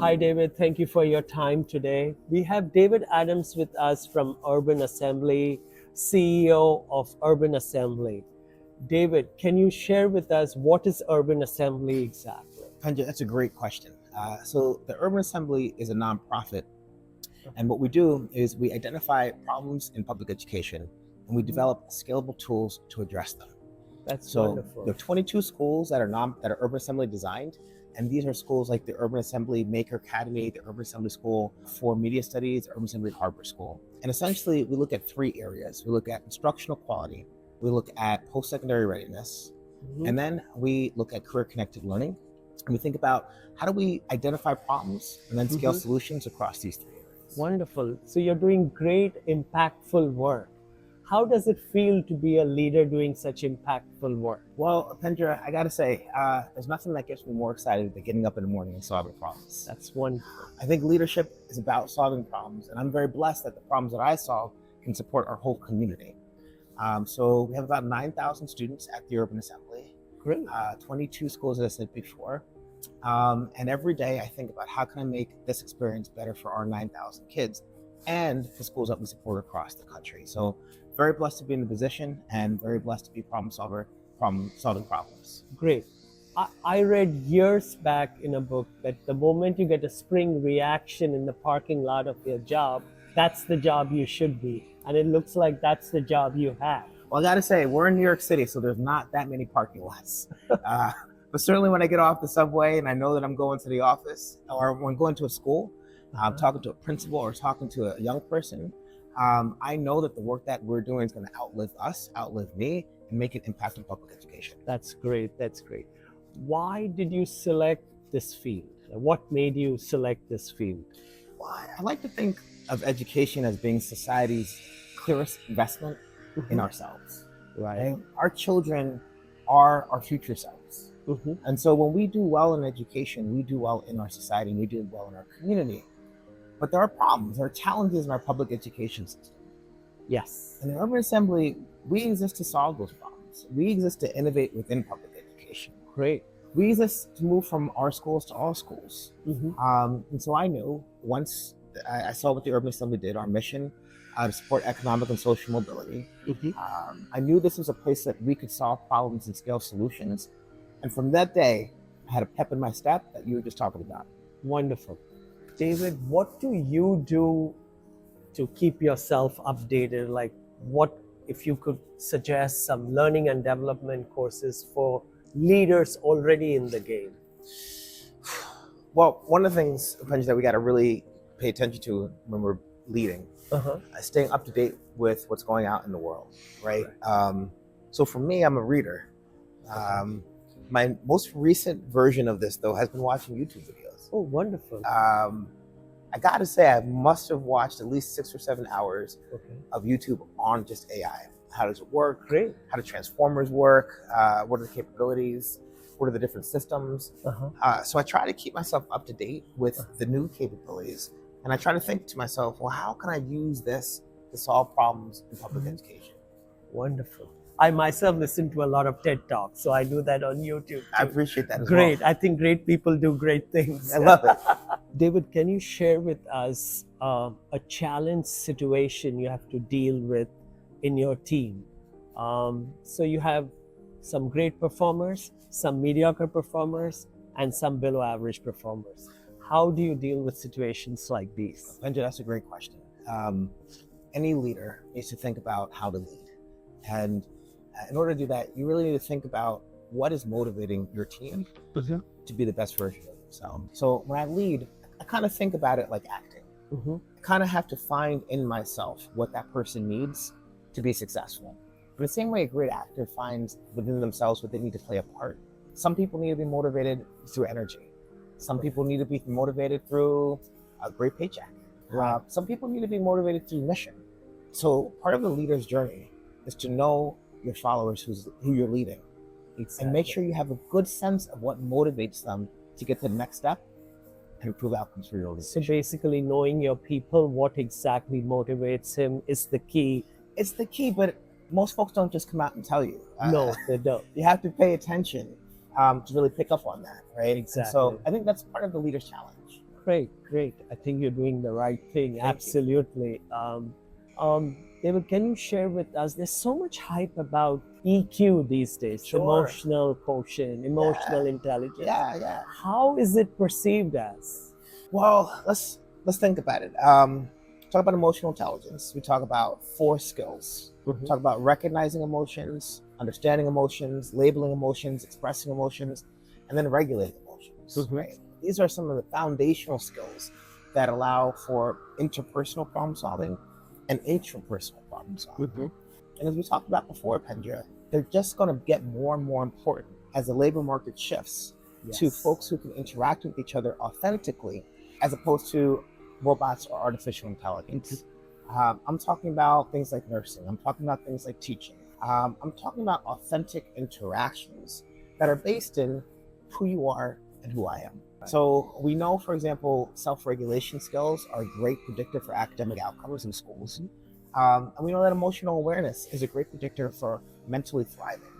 Hi, David. Thank you for your time today. We have David Adams with us from Urban Assembly, CEO of Urban Assembly. David, can you share with us what is Urban Assembly exactly? Panjay, that's a great question. So the Urban Assembly is a nonprofit, and what we do is we identify problems in public education, and we develop scalable tools to address them. That's So wonderful. there are 22 schools that are Urban Assembly designed, and these are schools like the Urban Assembly Maker Academy, the Urban Assembly School for Media Studies, Urban Assembly Harbor School. And essentially, we look at three areas. We look at instructional quality, we look at post-secondary readiness, and then we look at career-connected learning. And we think about how do we identify problems and then scale solutions across these three areas. Wonderful. So you're doing great, impactful work. How does it feel to be a leader doing such impactful work? Well, Pendra, I got to say, there's nothing that gets me more excited than getting up in the morning and solving problems. That's wonderful. I think leadership is about solving problems, and I'm very blessed that the problems that I solve can support our whole community. So we have about 9,000 students at the Urban Assembly, Great. 22 schools, as I said before. And every day I think about how can I make this experience better for our 9,000 kids and the schools that we support across the country. So very blessed to be in the position and very blessed to be problem solving problems. Great. I read years back in a book that the moment you get a spring reaction in the parking lot of your job, that's the job you should be. And it looks like that's the job you have. Well, I got to say, we're in New York City, so there's not that many parking lots. But certainly when I get off the subway and I know that I'm going to the office, or when I'm going to a school, talking to a principal or talking to a young person, I know that the work that we're doing is going to outlive us, outlive me, and make an impact on public education. That's great. That's great. Why did you select this field? What made you select this field? Well, I like to think of education as being society's clearest investment in ourselves. Right. Our children are our future selves. And so when we do well in education, we do well in our society, and we do well in our community. But there are problems, there are challenges in our public education system. Yes. In the Urban Assembly, we exist to solve those problems. We exist to innovate within public education. Great. We exist to move from our schools to all schools. And so I knew once I saw what the Urban Assembly did, our mission to support economic and social mobility. I knew this was a place that we could solve problems and scale solutions. And from that day, I had a pep in my step that you were just talking about. Wonderful. David, what do you do to keep yourself updated? Like, what if you could suggest some learning and development courses for leaders already in the game? Well, one of the things, Panjay, that we got to really pay attention to when we're leading is staying up to date with what's going out in the world, right? So for me, I'm a reader. My most recent version of this, though, has been watching YouTube videos. Oh, wonderful. I got to say, I must have watched at least 6 or 7 hours of YouTube on just AI. How does it work? Great. How do transformers work? What are the capabilities? What are the different systems? So I try to keep myself up to date with the new capabilities. And I try to think to myself, well, how can I use this to solve problems in public education? Wonderful. I myself listen to a lot of TED Talks, so I do that on YouTube too. I appreciate that as Great. well. I think great people do great things. I love it. David, can you share with us a challenge situation you have to deal with in your team? So you have some great performers, some mediocre performers, and some below average performers. How do you deal with situations like these? Benja, that's a great question. Any leader needs to think about how to lead. And in order to do that, you really need to think about what is motivating your team to be the best version of themselves. So when I lead, I kind of think about it like acting. I kind of have to find in myself what that person needs to be successful. In the same way a great actor finds within themselves what they need to play a part. Some people need to be motivated through energy. Some people need to be motivated through a great paycheck. Some people need to be motivated through mission. So part of the leader's journey is to know your followers who you're leading. And make sure you have a good sense of what motivates them to get to the next step and improve outcomes for your organization. So basically knowing your people, what exactly motivates him is the key. It's the key, but most folks don't just come out and tell you. No, they don't. You have to pay attention to really pick up on that, right? Exactly. So I think that's part of the leader's challenge. Great, great. I think you're doing the right thing. Thank you. Absolutely. David, can you share with us? There's so much hype about EQ these days, Sure. emotional quotient, emotional intelligence. Yeah. How is it perceived as? Well, let's think about it. Talk about emotional intelligence. We talk about 4 skills. Mhm. Talk about recognizing emotions, understanding emotions, labeling emotions, expressing emotions, and then regulating emotions. Mhm. Right? These are some of the foundational skills that allow for interpersonal problem solving and intrapersonal problem solving. Mhm. And as we talked about before, Pendra, they're just going to get more and more important as the labor market shifts to Yes. folks who can interact with each other authentically, as opposed to robots or artificial intelligence. I'm talking about things like nursing. I'm talking about things like teaching. I'm talking about authentic interactions that are based in who you are and who I am. So we know, for example, self-regulation skills are a great predictor for academic outcomes in schools. And we know that emotional awareness is a great predictor for mentally thriving.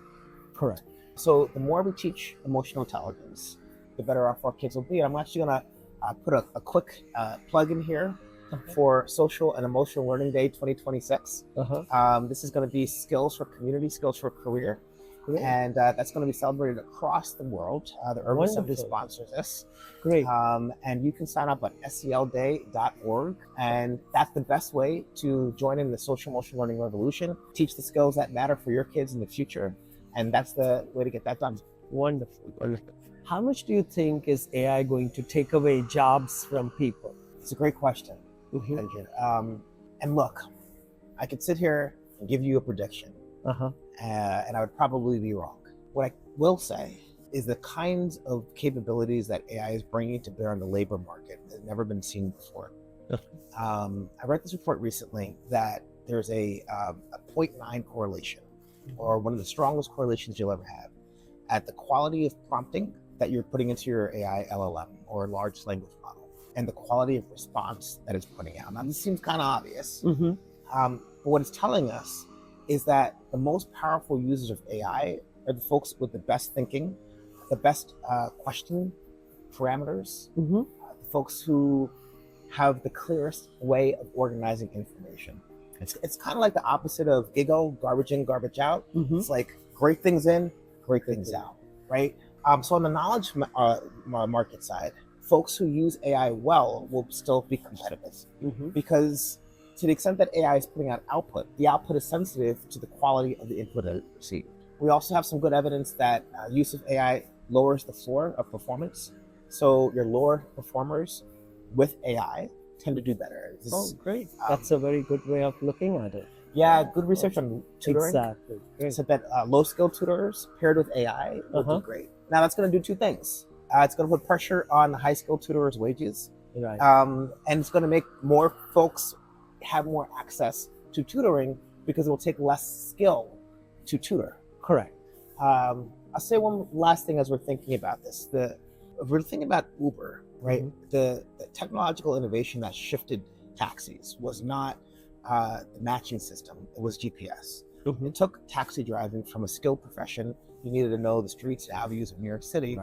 Correct. So the more we teach emotional intelligence, the better off our kids will be. And I'm actually going to put a quick plug in here for Social and Emotional Learning Day 2026. This is going to be skills for community, skills for career. Great. And that's going to be celebrated across the world. The Urban Assembly Wonderful. sponsors this. Great. And you can sign up at selday.org. And that's the best way to join in the social emotional learning revolution, teach the skills that matter for your kids in the future. And that's the way to get that done. Wonderful. Wonderful. How much do you think is AI going to take away jobs from people? It's a great question. And look, I could sit here and give you a prediction, and I would probably be wrong. What I will say is the kinds of capabilities that AI is bringing to bear on the labor market has never been seen before. I read this report recently that there's a 0.9 correlation, or one of the strongest correlations you'll ever have, at the quality of prompting that you're putting into your AI LLM or large language model, and the quality of response that it's putting out. Now, this seems kind of obvious, but what it's telling us is that the most powerful users of AI are the folks with the best thinking, the best question parameters, the folks who have the clearest way of organizing information. It's kind of like the opposite of GIGO, garbage in, garbage out. It's like great things in, great things out, right? So on the knowledge market side, folks who use AI well will still be competitive, because to the extent that AI is putting out output, the output is sensitive to the quality of the input that it received. We also have some good evidence that use of AI lowers the floor of performance. So your lower performers with AI tend to do better. Great. That's a very good way of looking at it. Yeah, good research on tutoring. Exactly. Great. Said that low-skilled tutors paired with AI will do great. Now that's going to do 2 things. It's going to put pressure on high-skilled tutors' wages, Right. and it's going to make more folks have more access to tutoring because it will take less skill to tutor. Correct. I'll say one last thing as we're thinking about this. We're thinking about Uber, right? The technological innovation that shifted taxis was not the matching system, it was GPS. It took taxi driving from a skilled profession, you needed to know the streets and avenues of New York City,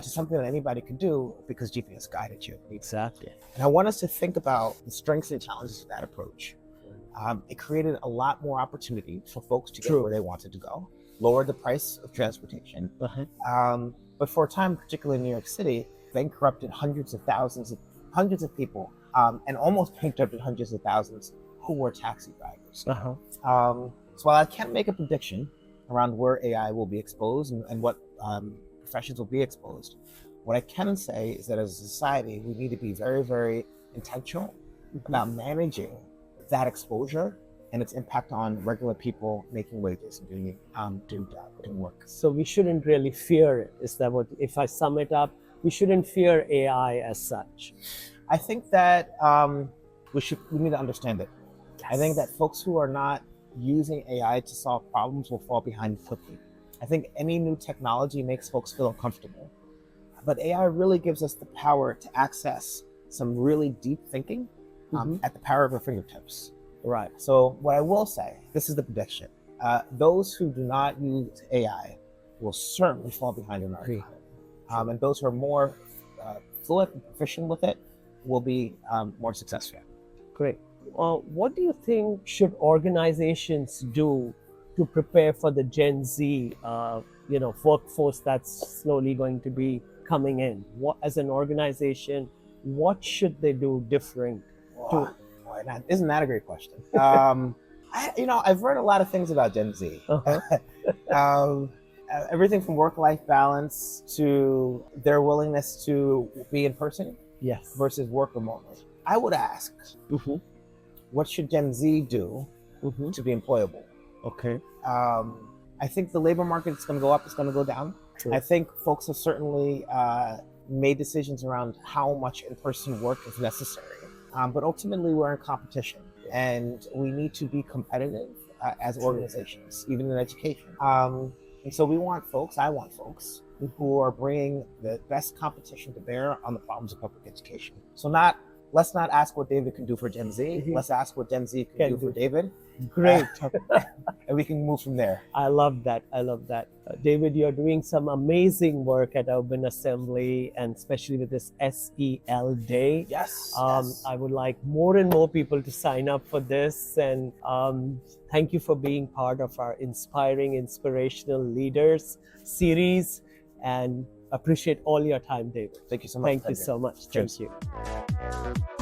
to something that anybody could do because GPS guided you. Exactly. And I want us to think about the strengths and challenges of that approach. It created a lot more opportunity for folks to get where they wanted to go, lowered the price of transportation. But for a time, particularly in New York City, bankrupted hundreds of people, and almost bankrupted hundreds of thousands who were taxi drivers. So while I can't make a prediction around where AI will be exposed and what professions will be exposed, what I can say is that as a society, we need to be very, very intentional about managing that exposure and its impact on regular people making wages and doing work. So we shouldn't really fear it. Is that what, if I sum it up, we shouldn't fear AI as such? I think that we need to understand it. I think that folks who are not using AI to solve problems will fall behind quickly. I think any new technology makes folks feel uncomfortable. But AI really gives us the power to access some really deep thinking at the power of our fingertips. Right. So what I will say, this is the prediction. Those who do not use AI will certainly fall behind in our economy. And those who are more fluent and proficient with it will be more successful. Great. What do you think should organizations do to prepare for the Gen Z, workforce that's slowly going to be coming in? What, as an organization, what should they do different? Boy, isn't that a great question? I've read a lot of things about Gen Z. Uh-huh. Everything from work-life balance to their willingness to be in person Yes. versus work remotely. I would ask, what should Gen Z do to be employable? Okay. I think the labor market is going to go up, it's going to go down. True. I think folks have certainly made decisions around how much in-person work is necessary. But ultimately, we're in competition, and we need to be competitive as organizations, even in education. And so I want folks who are bringing the best competition to bear on the problems of public education. So let's not ask what David can do for Gen Z. Let's ask what Gen Z can do for David. Great. And we can move from there. I love that. David, you're doing some amazing work at Urban Assembly, and especially with this SEL Day. Yes. I would like more and more people to sign up for this. And thank you for being part of our Inspirational Leaders series. And appreciate all your time, David. Thank you so much. Thank you so much. Cheers. Thank you.